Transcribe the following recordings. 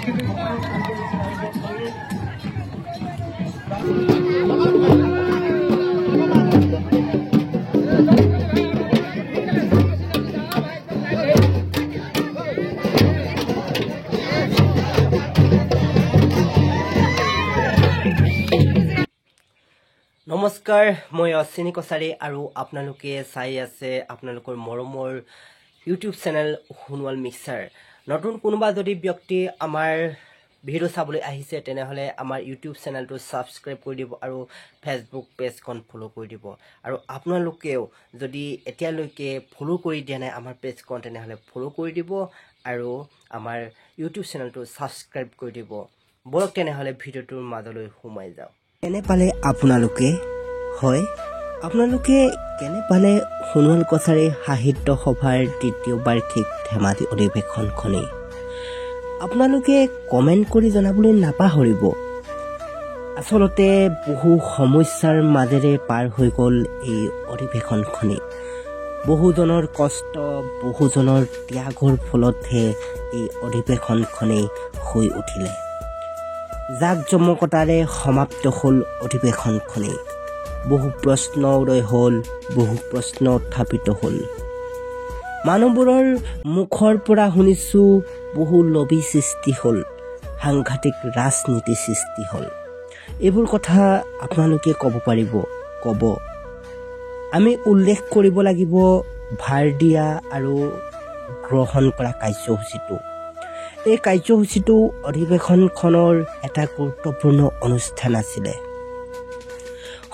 নমস্কাৰ মই অশ্বিনী কছাৰী আৰু আপোনালোকে চাই আছে আপোনালোকৰ মৰমৰ ইউটিউব চেনেল সোণোৱাল মিক্সাৰ। নতুন কোনোবা যদি ব্যক্তি আমাৰ ভিডিঅ' চাবলৈ আহিছে তেনেহ'লে আমাৰ ইউটিউব চেনেলটো ছাবস্ক্ৰাইব কৰি দিব আৰু ফেচবুক পেজখন ফ'ল' কৰি দিব। আৰু আপোনালোকেও যদি এতিয়ালৈকে ফ'ল' কৰি দিয়া নাই আমাৰ পেজখন তেনেহ'লে ফ'ল' কৰি দিব আৰু আমাৰ ইউটিউব চেনেলটো ছাবস্ক্ৰাইব কৰি দিব। বলক তেনেহ'লে ভিডিঅ'টোৰ মাজলৈ সোমাই যাওঁ। কেনে পালে আপোনালোকে? হয়, আপোনালোকে কেনে পালে সোণোৱাল কছাৰী সাহিত্য সভাৰ তৃতীয় বাৰ্ষিক ধেমাজি অধিৱেশনখনি? আপোনালোকে কমেণ্ট কৰি জনাবলৈ নাপাহৰিব। আচলতে বহু সমস্যাৰ মাজেৰে পাৰ হৈ গ'ল এই অধিৱেশনখনি। বহুজনৰ কষ্ট, বহুজনৰ ত্যাগৰ ফলতহে এই অধিৱেশনখনি হৈ উঠিলে। জাক জমকতাৰে সমাপ্ত হ'ল অধিৱেশনখনি। বহু প্ৰশ্ন উদয় হ'ল, বহু প্ৰশ্ন উত্থাপিত হ'ল। মানুহবোৰৰ মুখৰ পৰা শুনিছোঁ বহু লবি সৃষ্টি হ'ল, সাংঘাতিক ৰাজনীতি সৃষ্টি হ'ল। এইবোৰ কথা আপোনালোকে ক'ব পাৰিব, ক'ব। আমি উল্লেখ কৰিব লাগিব ভাৰ দিয়া আৰু গ্ৰহণ কৰা কাৰ্যসূচীটো। এই কাৰ্যসূচীটো অধিৱেশনখনৰ এটা গুৰুত্বপূৰ্ণ অনুষ্ঠান আছিলে।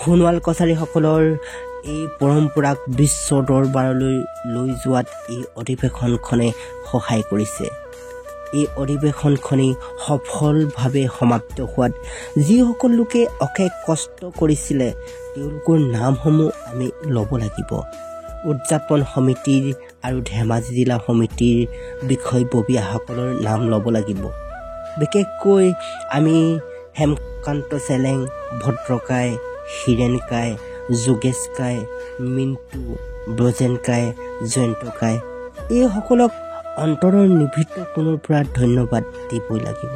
সোণোৱাল কছাৰীসকলৰ এই পৰম্পৰাক বিশ্ব দৰবাৰলৈ লৈ যোৱাত এই অধিৱেশনখনে সহায় কৰিছে। এই অধিৱেশনখনি সফলভাৱে সমাপ্ত হোৱাত যিসকল লোকে অশেষ কষ্ট কৰিছিলে তেওঁলোকৰ নামসমূহ আমি ল'ব লাগিব। উদযাপন সমিতিৰ আৰু ধেমাজি জিলা সমিতিৰ বিষয়ববীয়াসকলৰ নাম ল'ব লাগিব। বিশেষকৈ আমি হেমকান্ত চেলেং, ভদ্ৰকাই, হীৰেণ কাই, যোগেশ কাই, মিণ্টু, ব্ৰজেন কাই, জয়ন্ত কাই এইসকলক অন্তৰৰ নিভৃত কোণৰ পৰা ধন্যবাদ দিবই লাগিব।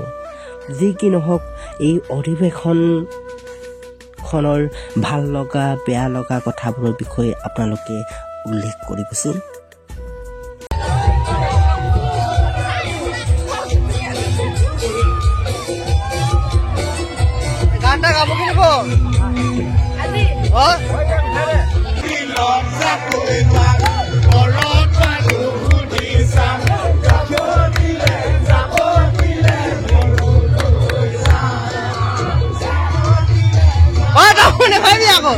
যি কি নহওক এই অধিৱেশনখনৰ ভাল লগা বেয়া লগা কথাবোৰৰ বিষয়ে আপোনালোকে উল্লেখ কৰিবচোন। গানটা গাব কিনিব আকৌ